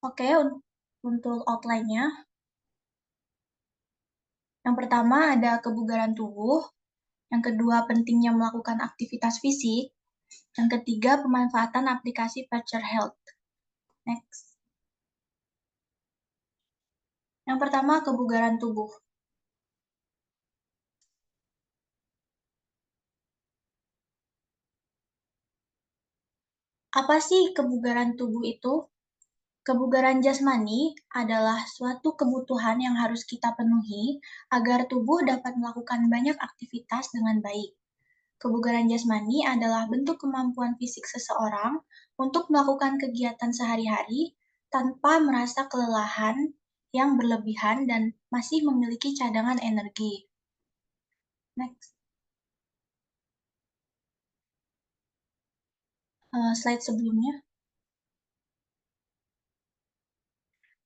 Oke, untuk outline-nya, yang pertama ada kebugaran tubuh, yang kedua pentingnya melakukan aktivitas fisik, yang ketiga pemanfaatan aplikasi Future Health. Next. Yang pertama kebugaran tubuh. Apa sih kebugaran tubuh itu? Kebugaran jasmani adalah suatu kebutuhan yang harus kita penuhi agar tubuh dapat melakukan banyak aktivitas dengan baik. Kebugaran jasmani adalah bentuk kemampuan fisik seseorang untuk melakukan kegiatan sehari-hari tanpa merasa kelelahan yang berlebihan dan masih memiliki cadangan energi. Next. Slide sebelumnya.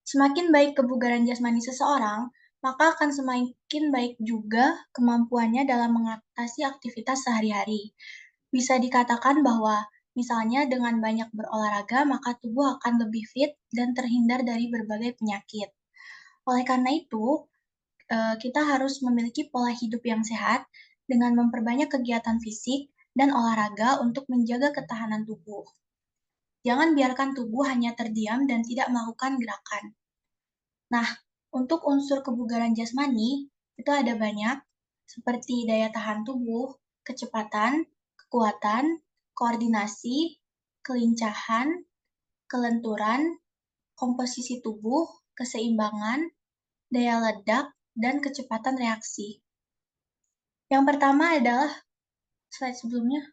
Semakin baik kebugaran jasmani seseorang, maka akan semakin baik juga kemampuannya dalam mengatasi aktivitas sehari-hari. Bisa dikatakan bahwa misalnya dengan banyak berolahraga, maka tubuh akan lebih fit dan terhindar dari berbagai penyakit. Oleh karena itu, kita harus memiliki pola hidup yang sehat dengan memperbanyak kegiatan fisik dan olahraga untuk menjaga ketahanan tubuh. Jangan biarkan tubuh hanya terdiam dan tidak melakukan gerakan. Nah, untuk unsur kebugaran jasmani, itu ada banyak, seperti daya tahan tubuh, kecepatan, kekuatan, koordinasi, kelincahan, kelenturan, komposisi tubuh, keseimbangan, daya ledak, dan kecepatan reaksi. Yang pertama adalah slide sebelumnya.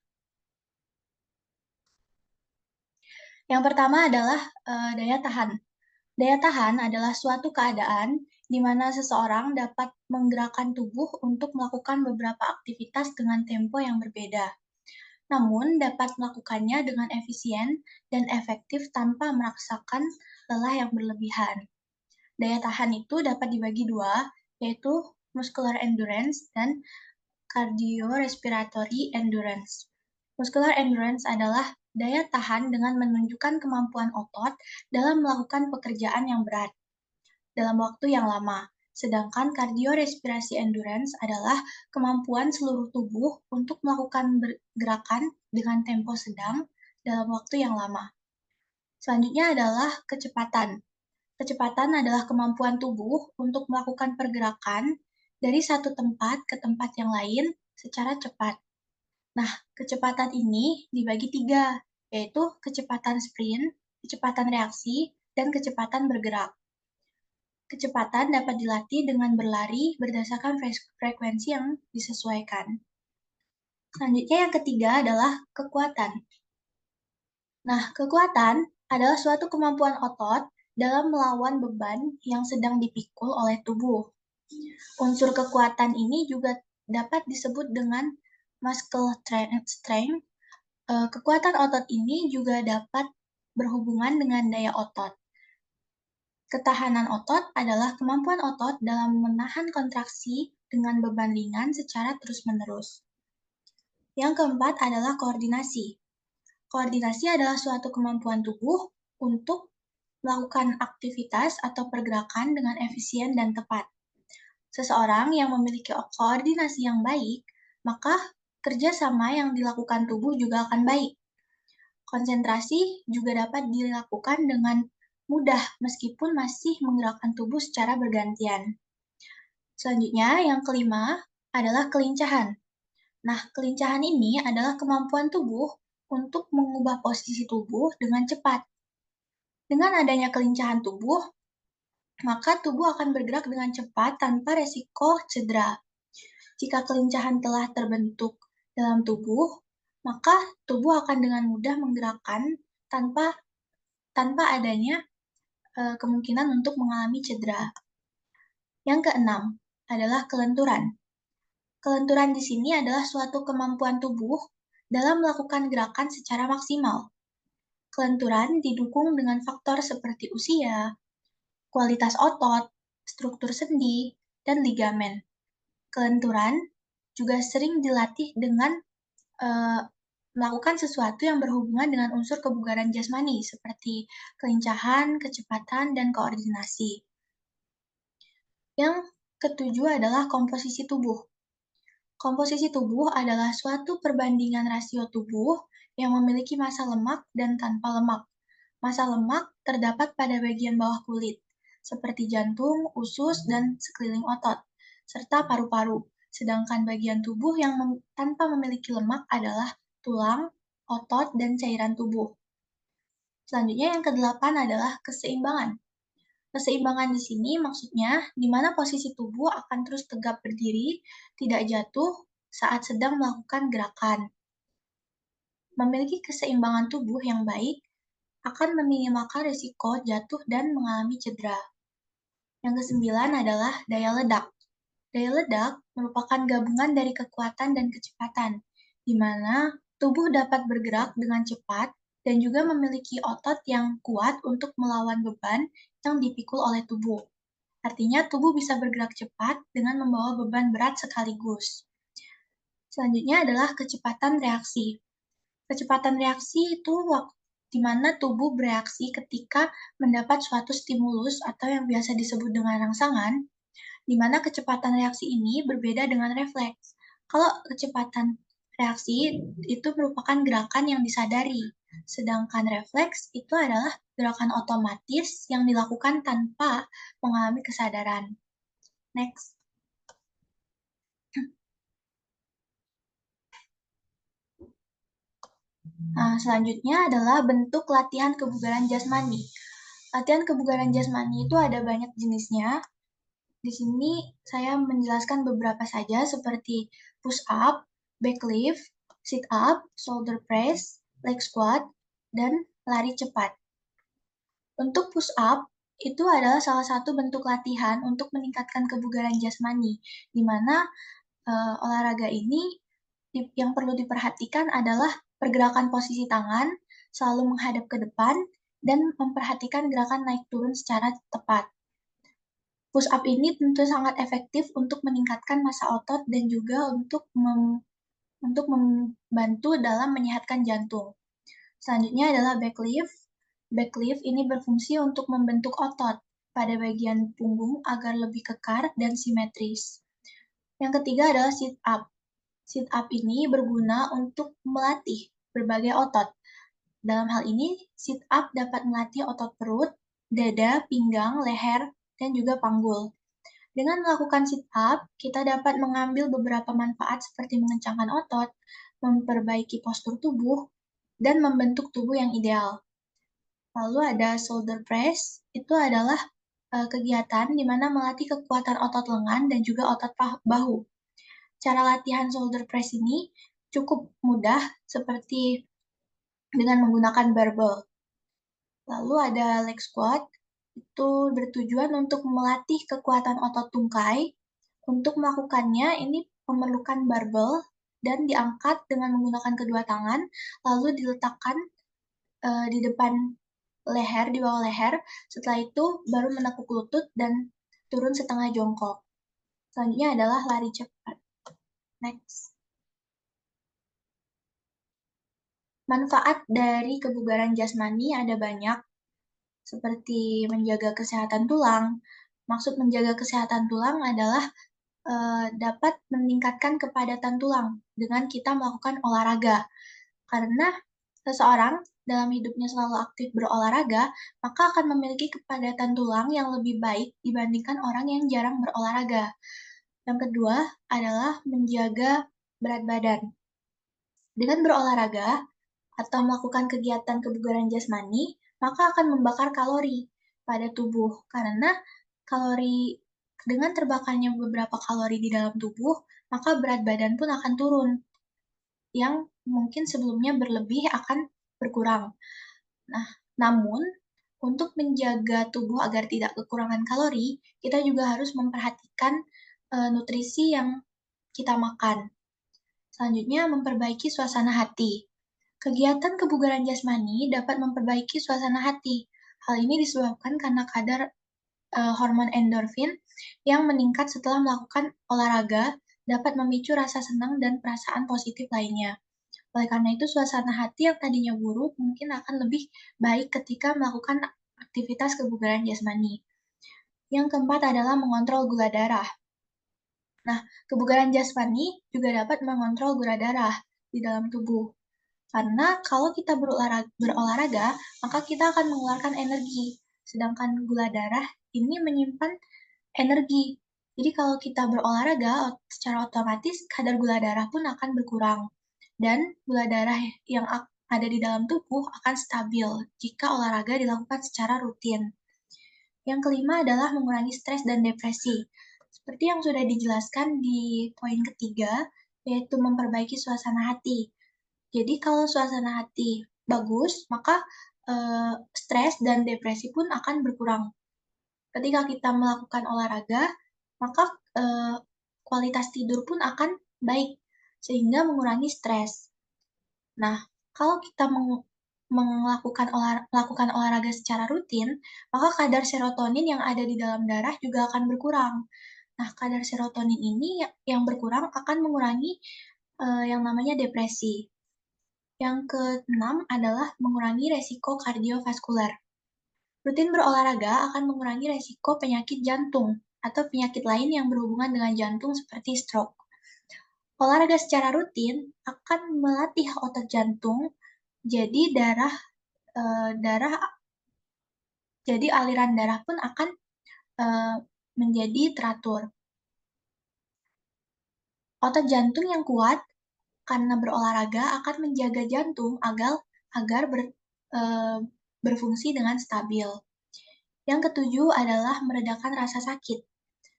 Yang pertama adalah daya tahan. Daya tahan adalah suatu keadaan di mana seseorang dapat menggerakkan tubuh untuk melakukan beberapa aktivitas dengan tempo yang berbeda, namun dapat melakukannya dengan efisien dan efektif tanpa merasakan lelah yang berlebihan. Daya tahan itu dapat dibagi dua, yaitu muscular endurance dan cardiorespiratory endurance. Muscular endurance adalah daya tahan dengan menunjukkan kemampuan otot dalam melakukan pekerjaan yang berat dalam waktu yang lama. Sedangkan cardiorespirasi endurance adalah kemampuan seluruh tubuh untuk melakukan gerakan dengan tempo sedang dalam waktu yang lama. Selanjutnya adalah kecepatan. Kecepatan adalah kemampuan tubuh untuk melakukan pergerakan dari satu tempat ke tempat yang lain secara cepat. Nah, kecepatan ini dibagi tiga, yaitu kecepatan sprint, kecepatan reaksi, dan kecepatan bergerak. Kecepatan dapat dilatih dengan berlari berdasarkan frekuensi yang disesuaikan. Selanjutnya yang ketiga adalah kekuatan. Nah, kekuatan adalah suatu kemampuan otot dalam melawan beban yang sedang dipikul oleh tubuh. Unsur kekuatan ini juga dapat disebut dengan muscle strength. Kekuatan otot ini juga dapat berhubungan dengan daya otot. Ketahanan otot adalah kemampuan otot dalam menahan kontraksi dengan beban ringan secara terus-menerus. Yang keempat adalah koordinasi. Koordinasi adalah suatu kemampuan tubuh untuk melakukan aktivitas atau pergerakan dengan efisien dan tepat. Seseorang yang memiliki koordinasi yang baik, maka kerjasama yang dilakukan tubuh juga akan baik. Konsentrasi juga dapat dilakukan dengan mudah meskipun masih menggerakkan tubuh secara bergantian. Selanjutnya, yang kelima adalah kelincahan. Nah, kelincahan ini adalah kemampuan tubuh untuk mengubah posisi tubuh dengan cepat. Dengan adanya kelincahan tubuh, maka tubuh akan bergerak dengan cepat tanpa resiko cedera. Jika kelincahan telah terbentuk dalam tubuh, maka tubuh akan dengan mudah menggerakkan tanpa adanya kemungkinan untuk mengalami cedera. Yang keenam adalah kelenturan. Kelenturan di sini adalah suatu kemampuan tubuh dalam melakukan gerakan secara maksimal. Kelenturan didukung dengan faktor seperti usia, kualitas otot, struktur sendi, dan ligamen. Kelenturan juga sering dilatih dengan melakukan sesuatu yang berhubungan dengan unsur kebugaran jasmani seperti kelincahan, kecepatan, dan koordinasi. Yang ketujuh adalah komposisi tubuh. Komposisi tubuh adalah suatu perbandingan rasio tubuh yang memiliki massa lemak dan tanpa lemak. Massa lemak terdapat pada bagian bawah kulit, seperti jantung, usus, dan sekeliling otot, serta paru-paru. Sedangkan bagian tubuh yang tanpa memiliki lemak adalah tulang, otot, dan cairan tubuh. Selanjutnya yang kedelapan adalah keseimbangan. Keseimbangan di sini maksudnya di mana posisi tubuh akan terus tegap berdiri, tidak jatuh saat sedang melakukan gerakan. Memiliki keseimbangan tubuh yang baik akan meminimalkan risiko jatuh dan mengalami cedera. Yang kesembilan adalah daya ledak. Daya ledak merupakan gabungan dari kekuatan dan kecepatan, di mana tubuh dapat bergerak dengan cepat dan juga memiliki otot yang kuat untuk melawan beban yang dipikul oleh tubuh. Artinya tubuh bisa bergerak cepat dengan membawa beban berat sekaligus. Selanjutnya adalah kecepatan reaksi. Kecepatan reaksi itu di mana tubuh bereaksi ketika mendapat suatu stimulus atau yang biasa disebut dengan rangsangan, di mana kecepatan reaksi ini berbeda dengan refleks. Kalau kecepatan reaksi itu merupakan gerakan yang disadari, sedangkan refleks itu adalah gerakan otomatis yang dilakukan tanpa mengalami kesadaran. Next. Nah, selanjutnya adalah bentuk latihan kebugaran jasmani. Latihan kebugaran jasmani itu ada banyak jenisnya. Di sini saya menjelaskan beberapa saja seperti push up, back lift, sit up, shoulder press, leg squat, dan lari cepat. Untuk push up, itu adalah salah satu bentuk latihan untuk meningkatkan kebugaran jasmani, di mana olahraga ini yang perlu diperhatikan adalah pergerakan posisi tangan, selalu menghadap ke depan, dan memperhatikan gerakan naik turun secara tepat. Push up ini tentu sangat efektif untuk meningkatkan massa otot dan juga untuk membantu dalam menyehatkan jantung. Selanjutnya adalah back lift. Back lift ini berfungsi untuk membentuk otot pada bagian punggung agar lebih kekar dan simetris. Yang ketiga adalah sit up. Sit up ini berguna untuk melatih berbagai otot. Dalam hal ini, sit up dapat melatih otot perut, dada, pinggang, leher, dan juga panggul. Dengan melakukan sit up, kita dapat mengambil beberapa manfaat seperti mengencangkan otot, memperbaiki postur tubuh, dan membentuk tubuh yang ideal. Lalu ada shoulder press, itu adalah kegiatan di mana melatih kekuatan otot lengan dan juga otot bahu. Cara latihan shoulder press ini cukup mudah seperti dengan menggunakan barbel. Lalu ada leg squat, itu bertujuan untuk melatih kekuatan otot tungkai. Untuk melakukannya, ini memerlukan barbel dan diangkat dengan menggunakan kedua tangan, lalu diletakkan di depan leher, di bawah leher. Setelah itu baru menekuk lutut dan turun setengah jongkok. Selanjutnya adalah lari cepat. Next. Manfaat dari kebugaran jasmani ada banyak, seperti menjaga kesehatan tulang. Maksud menjaga kesehatan tulang adalah dapat meningkatkan kepadatan tulang dengan kita melakukan olahraga. Karena seseorang dalam hidupnya selalu aktif berolahraga, maka akan memiliki kepadatan tulang yang lebih baik dibandingkan orang yang jarang berolahraga. Yang kedua adalah menjaga berat badan. Dengan berolahraga atau melakukan kegiatan kebugaran jasmani, maka akan membakar kalori pada tubuh. Karena dengan terbakarnya beberapa kalori di dalam tubuh, maka berat badan pun akan turun. Yang mungkin sebelumnya berlebih akan berkurang. Nah, namun untuk menjaga tubuh agar tidak kekurangan kalori, kita juga harus memperhatikan nutrisi yang kita makan. Selanjutnya, memperbaiki suasana hati. Kegiatan kebugaran jasmani dapat memperbaiki suasana hati. Hal ini disebabkan karena kadar hormon endorfin yang meningkat setelah melakukan olahraga dapat memicu rasa senang dan perasaan positif lainnya. Oleh karena itu, suasana hati yang tadinya buruk mungkin akan lebih baik ketika melakukan aktivitas kebugaran jasmani. Yang keempat adalah mengontrol gula darah. Nah, kebugaran jasmani juga dapat mengontrol gula darah di dalam tubuh. Karena kalau kita berolahraga, maka kita akan mengeluarkan energi. Sedangkan gula darah ini menyimpan energi. Jadi kalau kita berolahraga, secara otomatis kadar gula darah pun akan berkurang. Dan gula darah yang ada di dalam tubuh akan stabil jika olahraga dilakukan secara rutin. Yang kelima adalah mengurangi stres dan depresi. Seperti yang sudah dijelaskan di poin ketiga, yaitu memperbaiki suasana hati. Jadi kalau suasana hati bagus, maka stres dan depresi pun akan berkurang. Ketika kita melakukan olahraga, maka kualitas tidur pun akan baik, sehingga mengurangi stres. Nah, kalau kita melakukan olahraga secara rutin, maka kadar serotonin yang ada di dalam darah juga akan berkurang. Nah, kadar serotonin ini yang berkurang akan mengurangi yang namanya depresi. Yang keenam adalah mengurangi resiko kardiovaskular. Rutin berolahraga akan mengurangi resiko penyakit jantung atau penyakit lain yang berhubungan dengan jantung seperti stroke. Olahraga secara rutin akan melatih otot jantung, jadi jadi aliran darah pun akan menjadi teratur. Otot jantung yang kuat karena berolahraga akan menjaga jantung agar berfungsi dengan stabil. Yang ketujuh adalah meredakan rasa sakit.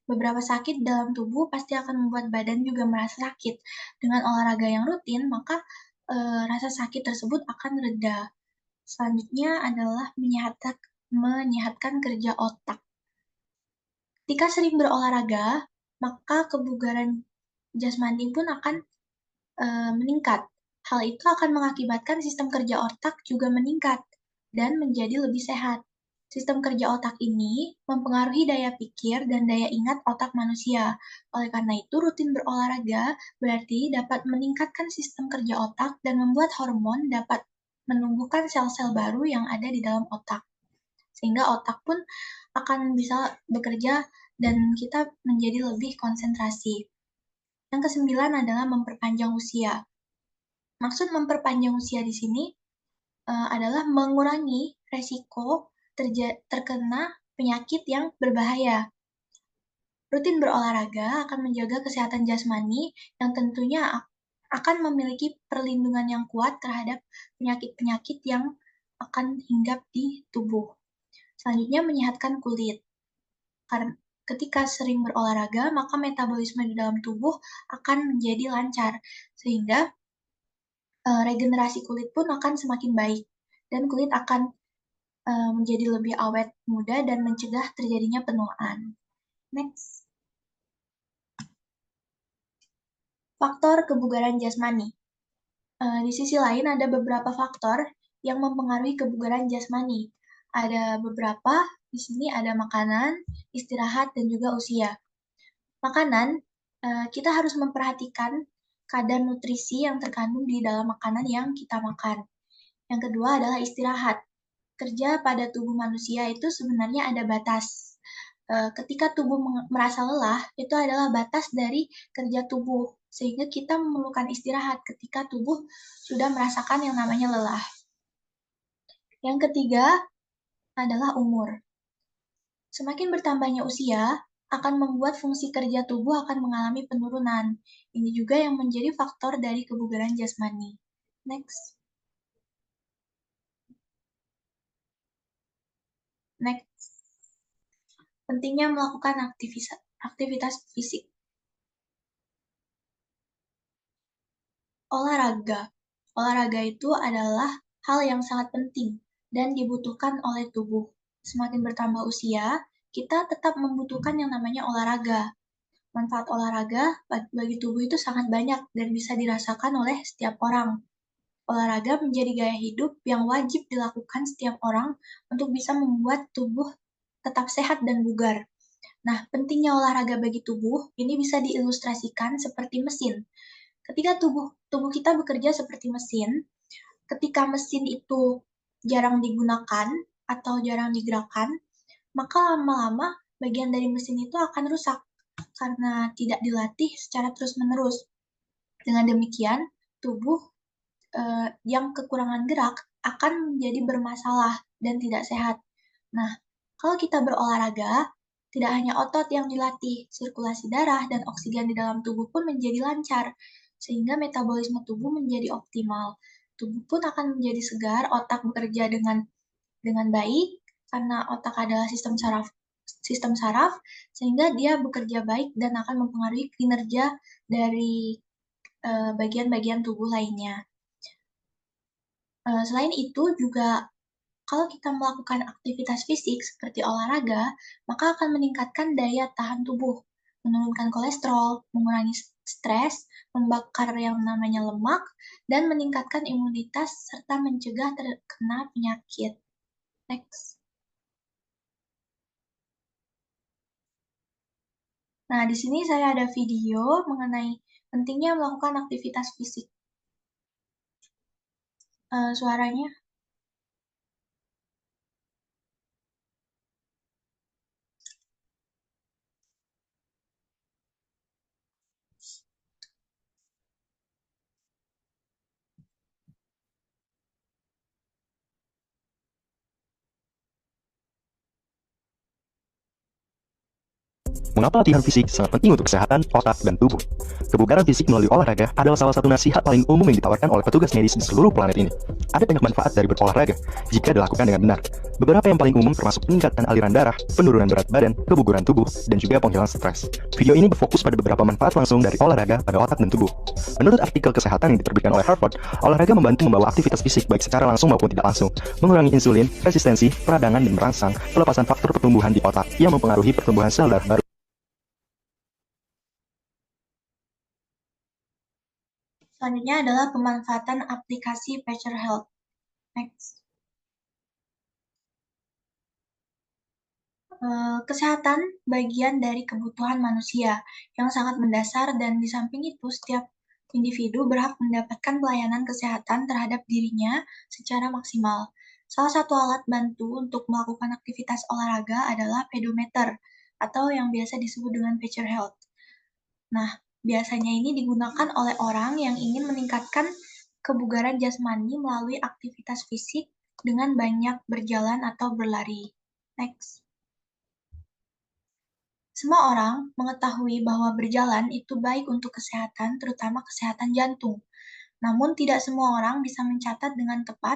Beberapa sakit dalam tubuh pasti akan membuat badan juga merasa sakit. Dengan olahraga yang rutin, maka rasa sakit tersebut akan reda. Selanjutnya adalah menyehatkan kerja otak. Ketika sering berolahraga, maka kebugaran jasmani pun akan meningkat. Hal itu akan mengakibatkan sistem kerja otak juga meningkat dan menjadi lebih sehat. Sistem kerja otak ini mempengaruhi daya pikir dan daya ingat otak manusia. Oleh karena itu, rutin berolahraga berarti dapat meningkatkan sistem kerja otak dan membuat hormon dapat menumbuhkan sel-sel baru yang ada di dalam otak. Sehingga otak pun akan bisa bekerja dan kita menjadi lebih konsentrasi. Yang kesembilan adalah memperpanjang usia. Maksud memperpanjang usia di sini adalah mengurangi resiko terkena penyakit yang berbahaya. Rutin berolahraga akan menjaga kesehatan jasmani yang tentunya akan memiliki perlindungan yang kuat terhadap penyakit-penyakit yang akan hinggap di tubuh. Selanjutnya, menyehatkan kulit. Karena ketika sering berolahraga, maka metabolisme di dalam tubuh akan menjadi lancar, sehingga regenerasi kulit pun akan semakin baik, dan kulit akan menjadi lebih awet muda dan mencegah terjadinya penuaan. Next. Faktor kebugaran jasmani. Di sisi lain ada beberapa faktor yang mempengaruhi kebugaran jasmani. Ada beberapa, di sini ada makanan, istirahat, dan juga usia. Makanan, kita harus memperhatikan kadar nutrisi yang terkandung di dalam makanan yang kita makan. Yang kedua adalah istirahat. Kerja pada tubuh manusia itu sebenarnya ada batas. Ketika tubuh merasa lelah, itu adalah batas dari kerja tubuh. Sehingga kita memerlukan istirahat ketika tubuh sudah merasakan yang namanya lelah. Yang ketiga adalah umur. Semakin bertambahnya usia, akan membuat fungsi kerja tubuh akan mengalami penurunan. Ini juga yang menjadi faktor dari kebugaran jasmani. Next. Pentingnya melakukan aktivitas fisik. Olahraga. Olahraga itu adalah hal yang sangat penting dan dibutuhkan oleh tubuh. Semakin bertambah usia, kita tetap membutuhkan yang namanya olahraga. Manfaat olahraga bagi tubuh itu sangat banyak dan bisa dirasakan oleh setiap orang. Olahraga menjadi gaya hidup yang wajib dilakukan setiap orang untuk bisa membuat tubuh tetap sehat dan bugar. Nah, pentingnya olahraga bagi tubuh ini bisa diilustrasikan seperti mesin. Ketika tubuh kita bekerja seperti mesin, ketika mesin itu jarang digunakan atau jarang digerakkan, maka lama-lama bagian dari mesin itu akan rusak karena tidak dilatih secara terus-menerus. Dengan demikian, tubuh yang kekurangan gerak akan menjadi bermasalah dan tidak sehat. Nah, kalau kita berolahraga, tidak hanya otot yang dilatih, sirkulasi darah dan oksigen di dalam tubuh pun menjadi lancar, sehingga metabolisme tubuh menjadi optimal. Tubuh pun akan menjadi segar, otak bekerja dengan baik, karena otak adalah sistem saraf, sehingga dia bekerja baik dan akan mempengaruhi kinerja dari bagian-bagian tubuh lainnya. Selain itu juga kalau kita melakukan aktivitas fisik seperti olahraga, maka akan meningkatkan daya tahan tubuh, menurunkan kolesterol, mengurangi stres, membakar yang namanya lemak, dan meningkatkan imunitas serta mencegah terkena penyakit. Next. Nah, di sini saya ada video mengenai pentingnya melakukan aktivitas fisik. Suaranya. Mengapa latihan fisik sangat penting untuk kesehatan otak dan tubuh? Kebugaran fisik melalui olahraga adalah salah satu nasihat paling umum yang ditawarkan oleh petugas medis di seluruh planet ini. Ada banyak manfaat dari berolahraga jika dilakukan dengan benar. Beberapa yang paling umum termasuk peningkatan aliran darah, penurunan berat badan, kebugaran tubuh, dan juga penghilangan stres. Video ini berfokus pada beberapa manfaat langsung dari olahraga pada otak dan tubuh. Menurut artikel kesehatan yang diterbitkan oleh Harvard, olahraga membantu membawa aktivitas fisik baik secara langsung maupun tidak langsung, mengurangi insulin, resistensi, peradangan, dan merangsang pelepasan faktor pertumbuhan di otak yang mempengaruhi pertumbuhan sel darah baru. Selanjutnya adalah pemanfaatan aplikasi Pacer Health. Next. Kesehatan bagian dari kebutuhan manusia yang sangat mendasar, dan di samping itu setiap individu berhak mendapatkan pelayanan kesehatan terhadap dirinya secara maksimal. Salah satu alat bantu untuk melakukan aktivitas olahraga adalah pedometer atau yang biasa disebut dengan Pacer Health. Nah, biasanya ini digunakan oleh orang yang ingin meningkatkan kebugaran jasmani melalui aktivitas fisik dengan banyak berjalan atau berlari. Next. Semua orang mengetahui bahwa berjalan itu baik untuk kesehatan, terutama kesehatan jantung. Namun tidak semua orang bisa mencatat dengan tepat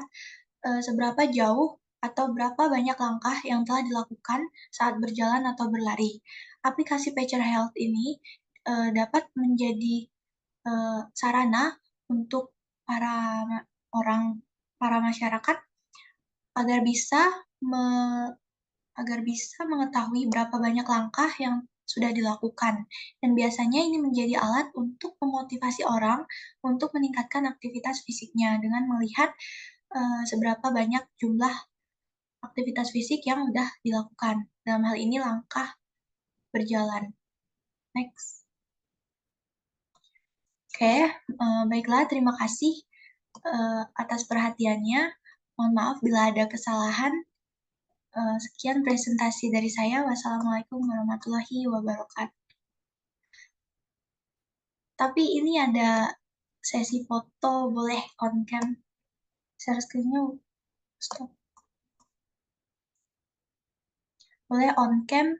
seberapa jauh atau berapa banyak langkah yang telah dilakukan saat berjalan atau berlari. Aplikasi Pacer Health ini dapat menjadi sarana untuk para masyarakat agar bisa mengetahui berapa banyak langkah yang sudah dilakukan. Dan biasanya ini menjadi alat untuk memotivasi orang untuk meningkatkan aktivitas fisiknya dengan melihat seberapa banyak jumlah aktivitas fisik yang sudah dilakukan. Dalam hal ini langkah berjalan. Next. Oke, baiklah, terima kasih atas perhatiannya. Mohon maaf bila ada kesalahan. Sekian presentasi dari saya. Wassalamualaikum warahmatullahi wabarakatuh. Tapi ini ada sesi foto, boleh on cam? Share screen-nya stop. Boleh on cam?